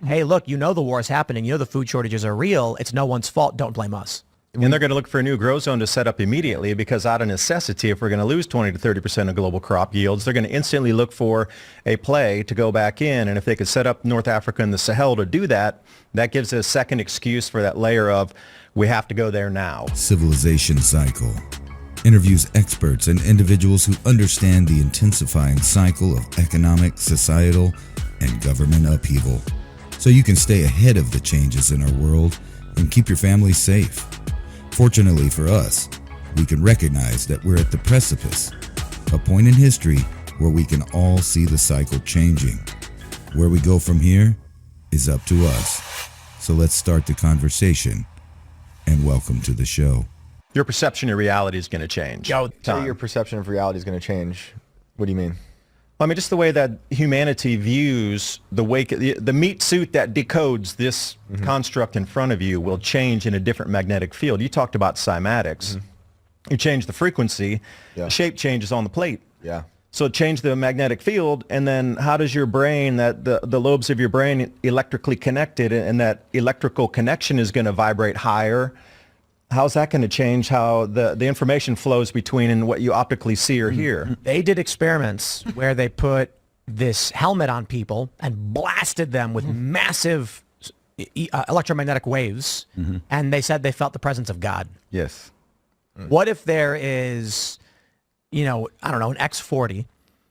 hey, look, you know the war is happening. You know the food shortages are real. It's no one's fault. Don't blame us. And they're going to look for a new grow zone to set up immediately because out of necessity, if we're going to lose 20 to 30% of global crop yields, they're going to instantly look for a play to go back in. And if they could set up North Africa and the Sahel to do that, that gives a second excuse for that layer of we have to go there now. Civilization Cycle interviews experts and individuals who understand the intensifying cycle of economic, societal, and government upheaval, so you can stay ahead of the changes in our world and keep your family safe. Fortunately for us, we can recognize that we're at the precipice, a point in history where we can all see the cycle changing. Where we go from here is up to us. So let's start the conversation, and welcome to the show. Your perception of reality is going to change. Say your perception of reality is going to change. What do you mean? I mean, just the way that humanity views the meat suit that decodes this construct in front of you will change in a different magnetic field. You talked about cymatics. You change the frequency, the shape changes on the plate. Yeah. So change the magnetic field, and then how does your brain, that the lobes of your brain electrically connected, and that electrical connection is going to vibrate higher? How's that going to change how the information flows between and what you optically see or hear? They did experiments where they put this helmet on people and blasted them with massive electromagnetic waves, and they said they felt the presence of God. Yes. What if there is, I don't know, an X-40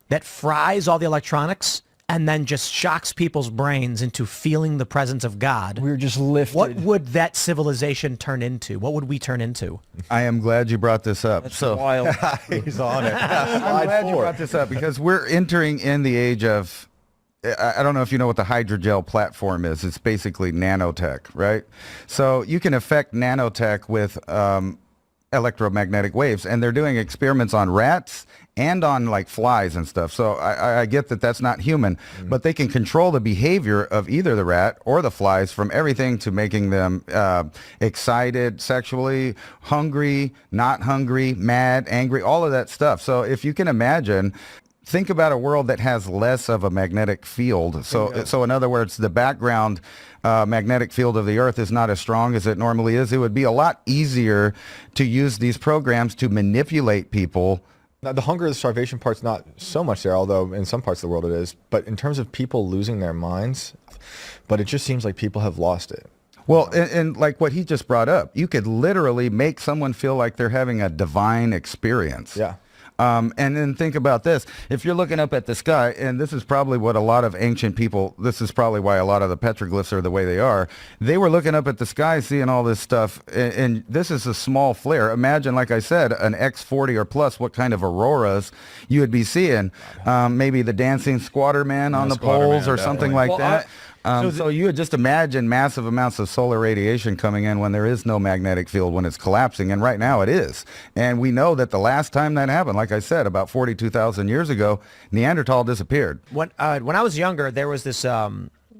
that fries all the electronics and then just shocks people's brains into feeling the presence of God? We're just lifted. What would that civilization turn into? What would we turn into? I am glad you brought this up. That's wild. He's on it. I'm glad you brought this up because we're entering in the age of, I don't know if you know what the hydrogel platform is. It's basically nanotech, right? So you can affect nanotech with electromagnetic waves, and they're doing experiments on rats and on like flies and stuff. So I get that that's not human, but they can control the behavior of either the rat or the flies, from everything to making them excited sexually, hungry, not hungry, mad, angry, all of that stuff. So if you can imagine, think about a world that has less of a magnetic field. So in other words, the background magnetic field of the Earth is not as strong as it normally is. It would be a lot easier to use these programs to manipulate people. Now, the hunger and starvation part's not so much there, although in some parts of the world it is. But in terms of people losing their minds, but it just seems like people have lost it. Well, and like what he just brought up, you could literally make someone feel like they're having a divine experience. Yeah. And then think about this. If you're looking up at the sky, and this is probably what a lot of ancient people, this is probably why a lot of the petroglyphs are the way they are. They were looking up at the sky, seeing all this stuff, and this is a small flare. Imagine, like I said, an X-40 or plus, what kind of auroras you would be seeing. Maybe the dancing squatter man on the poles or something like that. So you would just imagine massive amounts of solar radiation coming in when there is no magnetic field, when it's collapsing. And right now it is. And we know that the last time that happened, like I said, about 42,000 years ago, Neanderthal disappeared. When I was younger, there was this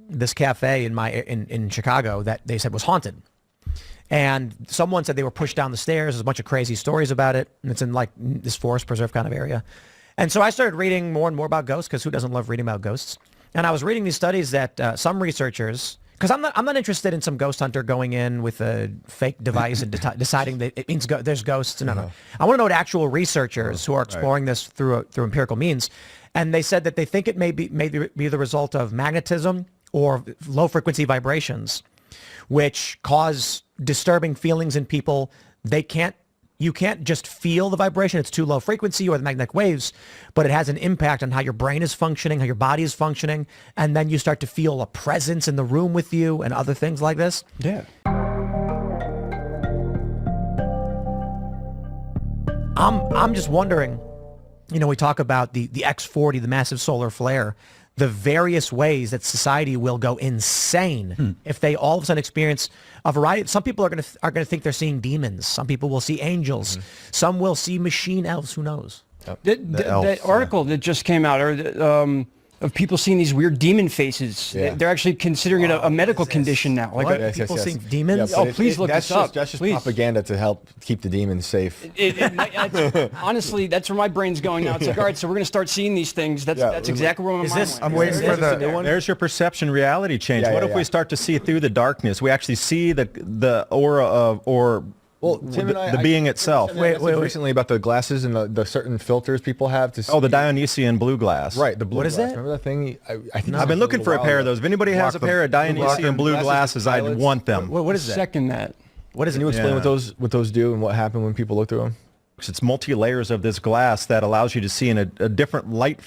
this cafe in Chicago that they said was haunted. And someone said they were pushed down the stairs. There's a bunch of crazy stories about it. And it's in like this forest preserve kind of area. And so I started reading more and more about ghosts, because who doesn't love reading about ghosts? And I was reading these studies that some researchers, because I'm not interested in some ghost hunter going in with a fake device and deciding that it means there's ghosts. No. I want to know what actual researchers who are exploring this through empirical means. And they said that they think it may be the result of magnetism or low frequency vibrations, which cause disturbing feelings in people. You can't just feel the vibration. It's too low frequency, or the magnetic waves, but it has an impact on how your brain is functioning, how your body is functioning. And then you start to feel a presence in the room with you and other things like this. Yeah. I'm just wondering, we talk about the X-40, the massive solar flare, the various ways that society will go insane if they all of a sudden experience a variety. Some people are going to think they're seeing demons. Some people will see angels. Some will see machine elves. Who knows? That article that just came out, or of people seeing these weird demon faces. Yeah. They're actually considering it a medical condition now. Like, What? People seeing demons? Yeah, Oh, but please look that's this up. That's just Please. propaganda to help keep the demons safe. honestly, that's where my brain's going now. It's like, all right, so we're going to start seeing these things. That's exactly where my mind went. I'm waiting for the... There's your perception reality change. Yeah, What yeah, if we yeah. start to see through the darkness? We actually see the aura of, or Well, Tim and the being itself. Wait, recently about the glasses and the certain filters people have to see. Oh, the Dionysian blue glass. Right, the blue What is glass. that? Remember that thing? I think I've been looking for a pair of those. If anybody has a pair of Dionysian blue glasses, I'd pilots. want them. What is that? Second that. What is Can it? you explain Yeah. what those do and what happened when people look through them? It's multi-layers of this glass that allows you to see in a different light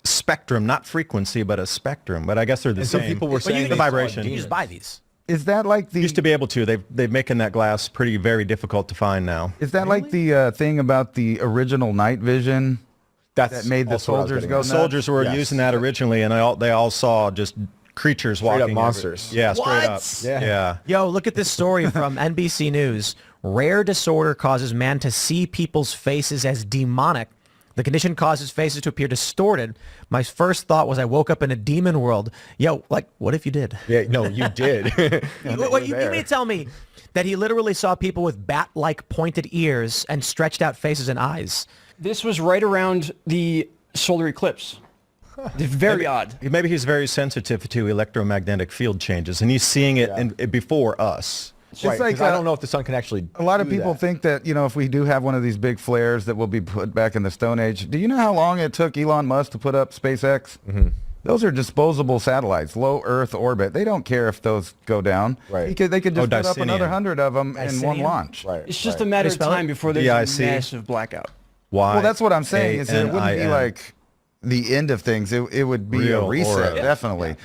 spectrum, not frequency, but a spectrum. But I guess they're the And same. some people were But saying you, the they saw vibration. You demons. just buy these. Is that like the... Used to be able to. They've making that glass very difficult to find now. Is that like the thing about the original night vision That's that made the also what I was soldiers getting go at. nuts? Soldiers were Yes. using that originally, and they all saw just creatures Straight up walking. monsters. Yeah, straight What? up. Yeah. Yeah. Yo, look at this story from NBC News. Rare disorder causes man to see people's faces as demonic. The condition causes faces to appear distorted. My first thought was I woke up in a demon world. Yo, like, what if you did? Yeah, no, you did. You mean to tell me that he literally saw people with bat-like pointed ears and stretched out faces and eyes? This was right around the solar eclipse. It's very odd. Maybe he's very sensitive to electromagnetic field changes, and he's seeing it before us. Right, like, 'cause I don't know if the sun can actually. A lot of do people that. think that, if we do have one of these big flares that will be put back in the Stone Age, do you know how long it took Elon Musk to put up SpaceX? Mm-hmm. Those are disposable satellites, low Earth orbit. They don't care if those go down. Right. They could just put up Dicinium. another 100 of them in one Dicinium? launch. Right. It's just right. a matter of spell it? time before there's a DIC. massive blackout. Why? Well, that's what I'm saying. Is it wouldn't be ANIN. like the end of things. It would be Real a reset, aura. definitely.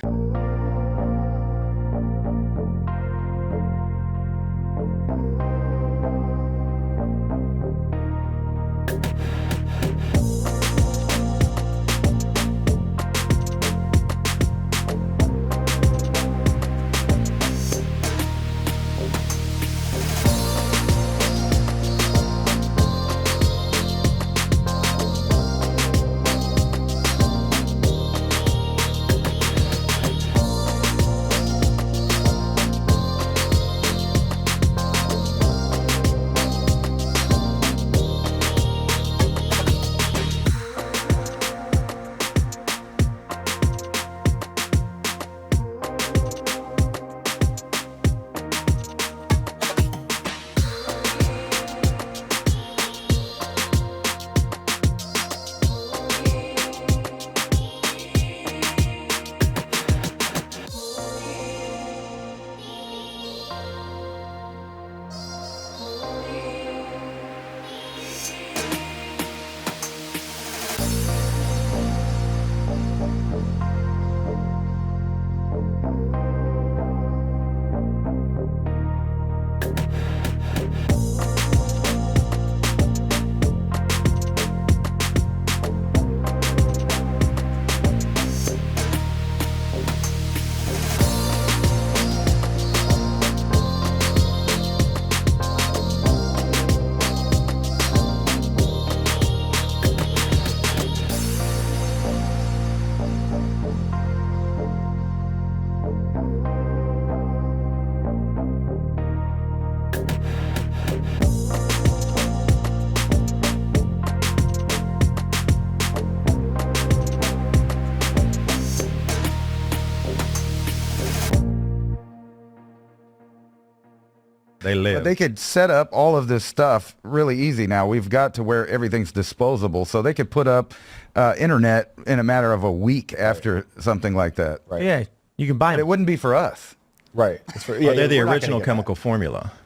They live. But they could set up all of this stuff really easy now. We've got to where everything's disposable. So they could put up internet in a matter of a week after something like that. Right. Yeah, you can buy But it them. wouldn't be for us. Right. It's for, They're the we're not original gonna get chemical formula. that.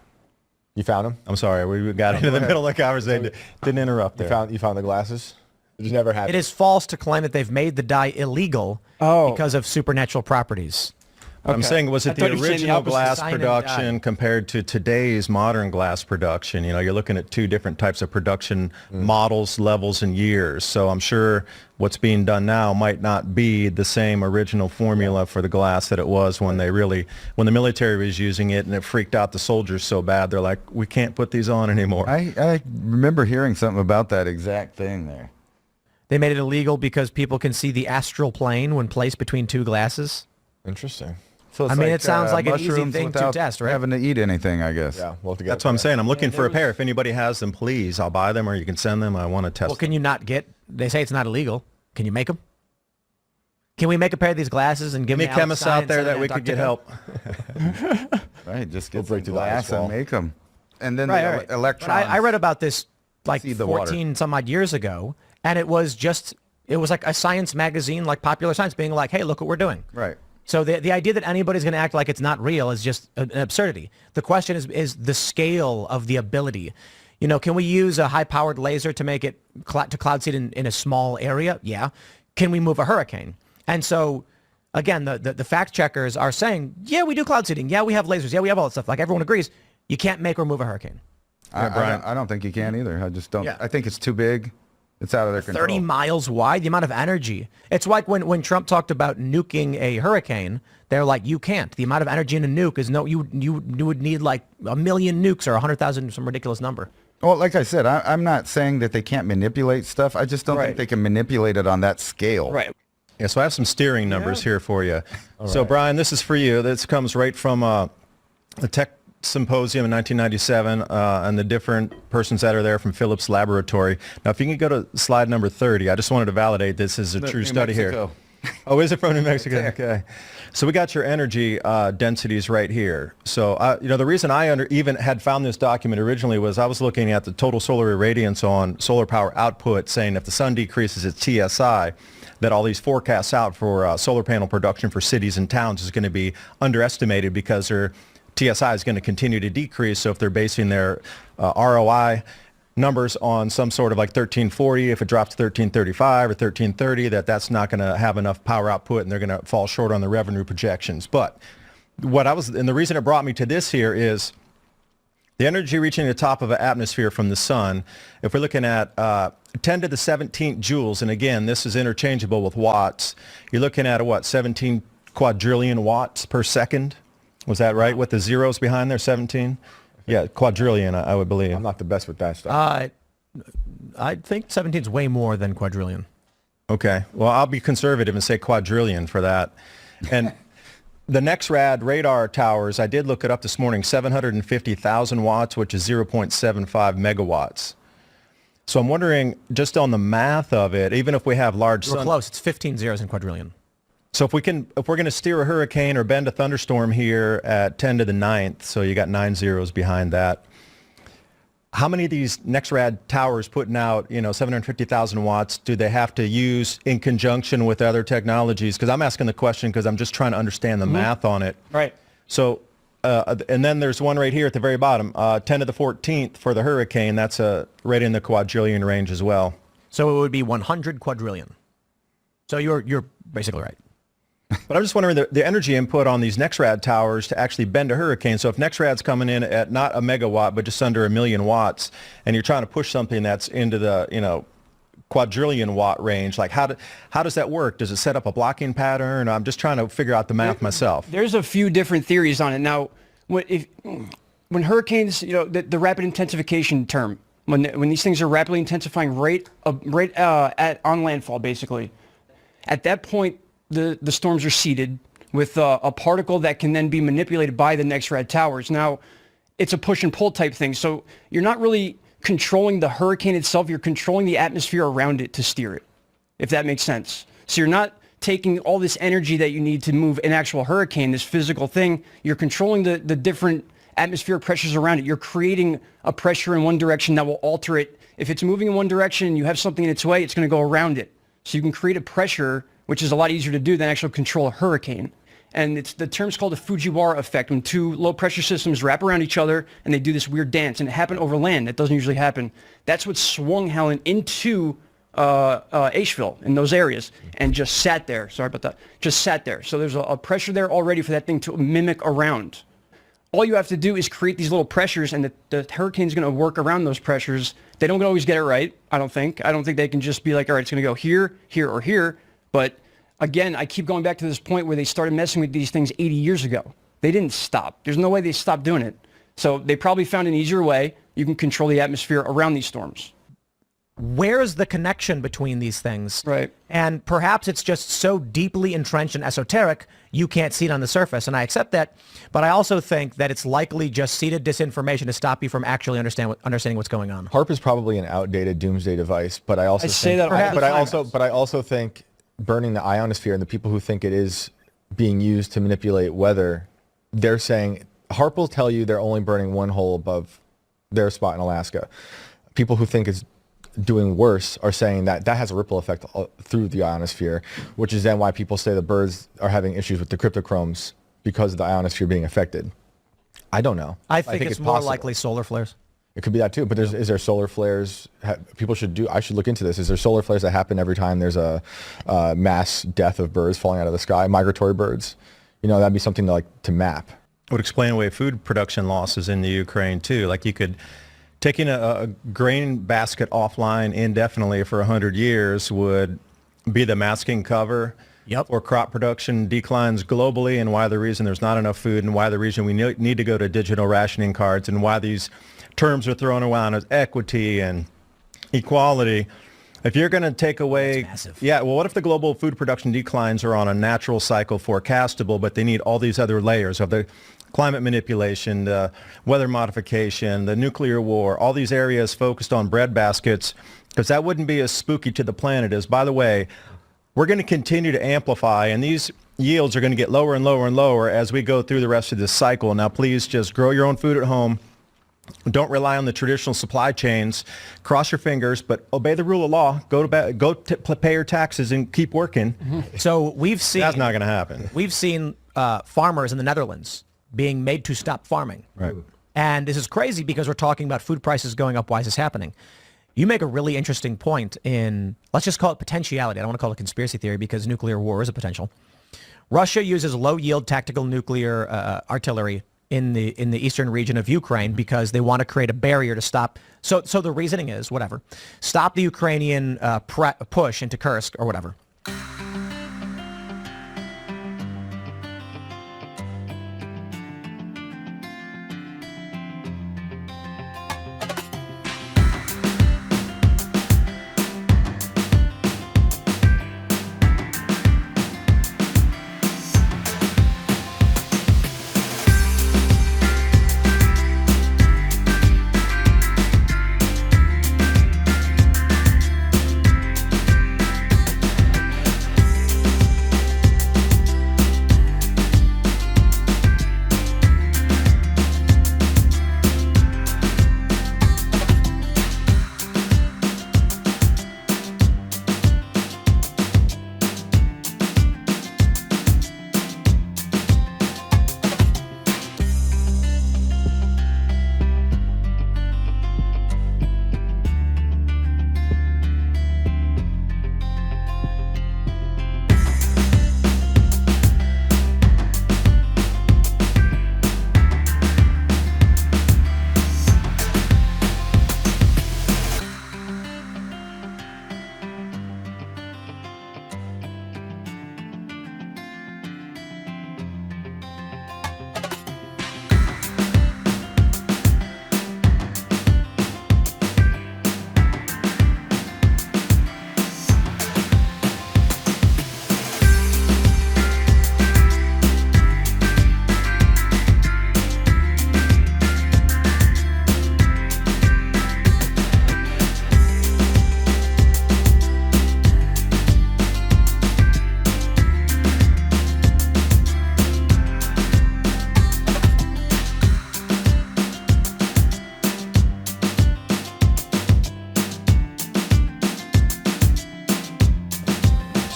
You found them. I'm sorry, we got into the middle of the conversation. Didn't interrupt there. You found the glasses. It just never happened. It is false to claim that they've made the dye illegal because of supernatural properties. I'm saying, was I it thought the you were saying the original opposite. glass Cyanide production dye. compared to today's modern glass production? You know, you're looking at two different types of production models, levels, and years. So I'm sure what's being done now might not be the same original formula for the glass that it was when when the military was using it, and it freaked out the soldiers so bad, they're like, we can't put these on anymore. I remember hearing something about that exact thing there. They made it illegal because people can see the astral plane when placed between two glasses. Interesting. So I mean, it sounds like an easy mushrooms thing to without test, right? having to eat anything, I guess. Yeah, we'll have to get That's what I'm saying. I'm looking for a there pair. If anybody has them, please, I'll buy them or you can send them. I want to test Well, can them. you not get? They say it's not illegal. Can you make them? Can we make a pair of these glasses and give Any them to chemists Alex out there Stein that we could get Antarctica? help? Right, just We'll get break some through the glass ice wall. and make them. And then Right, the right. But electrons. I read about this like See the water. 14 some odd years ago, and it was like a science magazine, like Popular Science, being like, hey, look what we're doing. Right. So the idea that anybody's going to act like it's not real is just an absurdity. The question is the scale of the ability. You know, can we use a high-powered laser to make it to cloud seed in a small area? Yeah. Can we move a hurricane? And so, again, the fact checkers are saying, yeah, we do cloud seeding. Yeah, we have lasers. Yeah, we have all that stuff. Like everyone agrees, you can't make or move a hurricane. I don't think you can either. I just don't. Yeah. I think it's too big. It's out of their control. 30 miles wide, the amount of energy. It's like when Trump talked about nuking a hurricane, they're like, you can't. The amount of energy in a nuke is you would need like 1 million nukes or 100,000, some ridiculous number. Well, like I said, I'm not saying that they can't manipulate stuff. I just don't think they can manipulate it on that scale. Right. Yeah, so I have some steering numbers here for you. So, Brian, this is for you. This comes right from the Tech Symposium in 1997 and the different persons that are there from Philips Laboratory. Now, if you can go to slide number 30, I just wanted to validate this is a true study here. Oh, is it from New Mexico? Okay. So we got your energy densities right here. So, you know, the reason I even had found this document originally was I was looking at the total solar irradiance on solar power output, saying if the sun decreases its TSI, that all these forecasts out for solar panel production for cities and towns is going to be underestimated because their TSI is going to continue to decrease. So if they're basing their ROI numbers on some sort of like 1340, if it drops to 1335 or 1330, that's not going to have enough power output and they're going to fall short on the revenue projections. But and the reason it brought me to this here is the energy reaching the top of an atmosphere from the sun, if we're looking at 10 to the 17th joules, and again, this is interchangeable with watts, you're looking at 17 quadrillion watts per second. Was that right? With the zeros behind there, 17? Yeah, quadrillion, I would believe. I'm not the best with that stuff. I think 17 is way more than quadrillion. Okay. Well, I'll be conservative and say quadrillion for that. And the NexRad radar towers, I did look it up this morning, 750,000 watts, which is 0.75 megawatts. So I'm wondering, just on the math of it, even if we have large... We're close. It's 15 zeros in quadrillion. So if we're going to steer a hurricane or bend a thunderstorm here at 10 to the 9th, so you got 9 zeros behind that, how many of these NexRad towers putting out, 750,000 watts do they have to use in conjunction with other technologies? Because I'm asking the question because I'm just trying to understand the math on it. Right. So, and then there's one right here at the very bottom, 10 to the 14th for the hurricane. That's right in the quadrillion range as well. So it would be 100 quadrillion. So you're basically right. But I'm just wondering the energy input on these NexRad towers to actually bend a hurricane. So if NexRad's coming in at not a megawatt, but just under 1 million watts, and you're trying to push something that's into the, quadrillion watt range, like how does that work? Does it set up a blocking pattern? I'm just trying to figure out the math myself. There's a few different theories on it. Now, when hurricanes, the rapid intensification term, when these things are rapidly intensifying right on landfall, basically, at that point, the storms are seeded with a particle that can then be manipulated by the NexRad towers. Now, it's a push and pull type thing. So you're not really controlling the hurricane itself. You're controlling the atmosphere around it to steer it, if that makes sense. So you're not taking all this energy that you need to move an actual hurricane, this physical thing. You're controlling the different atmospheric pressures around it. You're creating a pressure in one direction that will alter it. If it's moving in one direction and you have something in its way, it's going to go around it. So you can create a pressure, which is a lot easier to do than actually control a hurricane. And the term's called the Fujiwara effect, when two low pressure systems wrap around each other and they do this weird dance. And it happened over land. That doesn't usually happen. That's what swung Helen into Asheville in those areas and just sat there. Sorry about that. Just sat there. So there's a pressure there already for that thing to mimic around. All you have to do is create these little pressures, and the hurricane's going to work around those pressures. They don't always get it right, I don't think. I don't think they can just be like, all right, it's going to go here, here, or here. But again, I keep going back to this point where they started messing with these things 80 years ago. They didn't stop. There's no way they stopped doing it. So they probably found an easier way. You can control the atmosphere around these storms. where's the connection between these things? Right. And perhaps it's just so deeply entrenched and esoteric, you can't see it on the surface. And I accept that. But I also think that it's likely just seeded disinformation to stop you from actually understanding what's going on. HARP is probably an outdated doomsday device, but I also I say think, that all the time. but I also think burning the ionosphere and the people who think it is being used to manipulate weather, they're saying HARP will tell you they're only burning one hole above their spot in Alaska. People who think it's doing worse are saying that has a ripple effect through the ionosphere, which is then why people say the birds are having issues with the cryptochromes because of the ionosphere being affected. I don't know. I think it's more possible. likely solar flares. It could be that too, but is there solar flares? I should look into this. Is there solar flares that happen every time there's a mass death of birds falling out of the sky, migratory birds? That'd be something to map. Would explain away food production losses in the Ukraine too. Like you could, taking a grain basket offline indefinitely for 100 years would be the masking cover for crop production declines globally, and why the reason there's not enough food, and why the reason we need to go to digital rationing cards, and why these terms are thrown around as equity and equality. If you're going to take away, what if the global food production declines are on a natural cycle forecastable, but they need all these other layers of the climate manipulation, the weather modification, the nuclear war, all these areas focused on bread baskets, because that wouldn't be as spooky to the planet as, by the way, we're going to continue to amplify, and these yields are going to get lower and lower and lower as we go through the rest of this cycle. Now, please just grow your own food at home. Don't rely on the traditional supply chains. Cross your fingers, but obey the rule of law. Pay your taxes and keep working. Mm-hmm. So that's not going to happen. We've seen farmers in the Netherlands being made to stop farming. Right. And this is crazy because we're talking about food prices going up. Why is this happening? You make a really interesting point in, let's just call it potentiality. I don't want to call it conspiracy theory because nuclear war is a potential. Russia uses low-yield tactical nuclear artillery in the eastern region of Ukraine because they want to create a barrier to stop. So the reasoning is, stop the Ukrainian push into Kursk or whatever.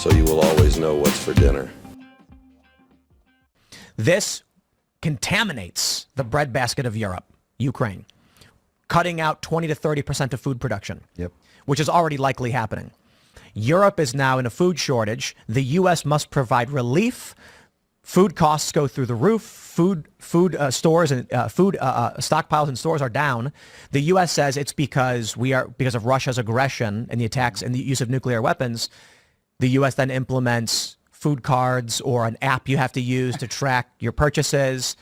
So you will always know what's for dinner. This contaminates the breadbasket of Europe, Ukraine, cutting out 20 to 30% of food production, which is already likely happening. Europe is now in a food shortage. The U.S. must provide relief. Food costs go through the roof. Food stores and food stockpiles in stores are down. The U.S. says it's because of Russia's aggression and the attacks and the use of nuclear weapons. The U.S. then implements food cards or an app you have to use to track your purchases.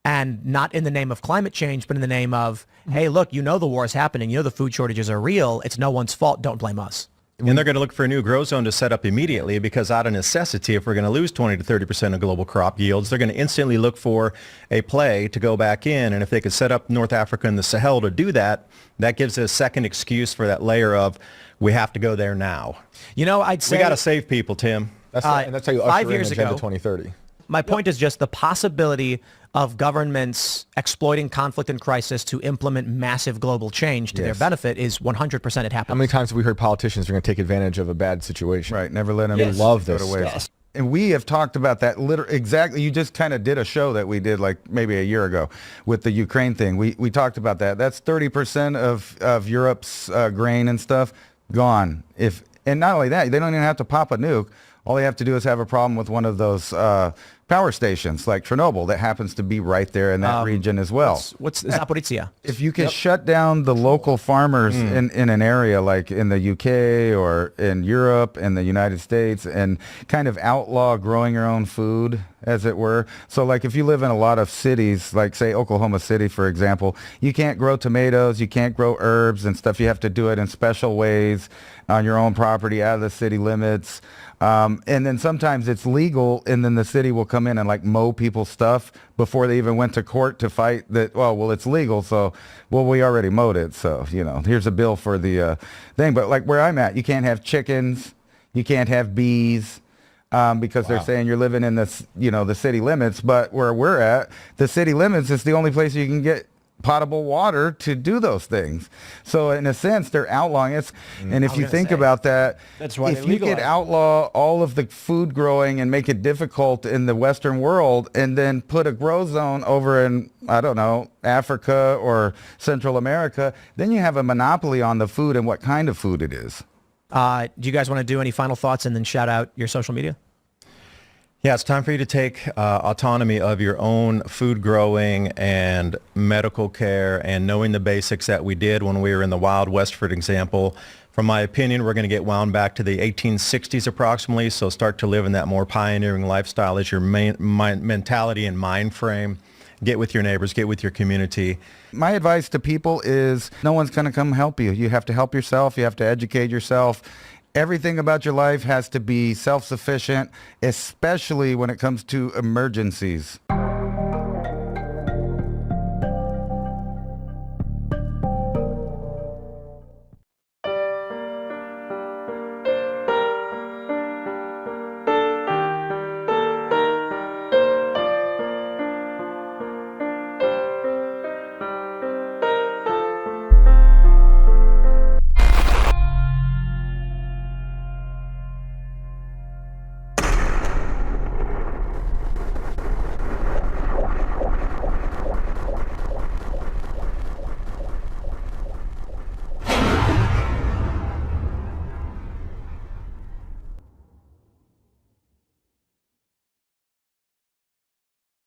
and not in the name of climate change, but in the name of, hey, look, you know the war is happening. You know the food shortages are real. It's no one's fault. Don't blame us. And they're going to look for a new grow zone to set up immediately because out of necessity, if we're going to lose 20 to 30% of global crop yields, they're going to instantly look for a play to go back in. And if they could set up North Africa and the Sahel to do that, that gives a second excuse for that layer of we have to go there now. You know, I'd say We got to save people, Tim. And that's how you 5 usher years in Agenda ago, 2030. my point is just the possibility of governments exploiting conflict and crisis to implement massive global change to their Yes. benefit is 100% it happens. How many times have we heard politicians are going to take advantage of a bad situation? Right. Never let them Yes. Love go this to waste. stuff. And we have talked about that exactly. You just kind of did a show that we did like maybe a year ago with the Ukraine thing. We talked about that. That's 30% of Europe's grain and stuff gone. And not only that, they don't even have to pop a nuke. All they have to do is have a problem with one of those power stations like Chernobyl that happens to be right there in that region as well. What's Zaporizhia? If you can shut down the local farmers in an area like in the UK or in Europe and the United States and kind of outlaw growing your own food, as it were. So like if you live in a lot of cities, like say Oklahoma City, for example, you can't grow tomatoes, you can't grow herbs and stuff. You have to do it in special ways on your own property out of the city limits. And then sometimes it's legal and then the city will come in and like mow people's stuff before they even went to court to fight that, well, it's legal. So, we already mowed it. So, here's a bill for the thing. But like where I'm at, you can't have chickens, you can't have bees. Because they're saying you're living in this, the city limits. But where we're at, the city limits is the only place you can get potable water to do those things. So in a sense, they're outlawing it. And if you think about that, That's why if they you could legalize it. outlaw all of the food growing and make it difficult in the Western world and then put a grow zone over in, I don't know, Africa or Central America, then you have a monopoly on the food and what kind of food it is. Do you guys want to do any final thoughts and then shout out your social media? Yeah, it's time for you to take autonomy of your own food growing and medical care and knowing the basics that we did when we were in the Wild West, for example. From my opinion, we're going to get wound back to the 1860s approximately, so start to live in that more pioneering lifestyle as your mentality and mind frame. Get with your neighbors, get with your community. My advice to people is no one's going to come help you. You have to help yourself. You have to educate yourself. Everything about your life has to be self-sufficient, especially when it comes to emergencies.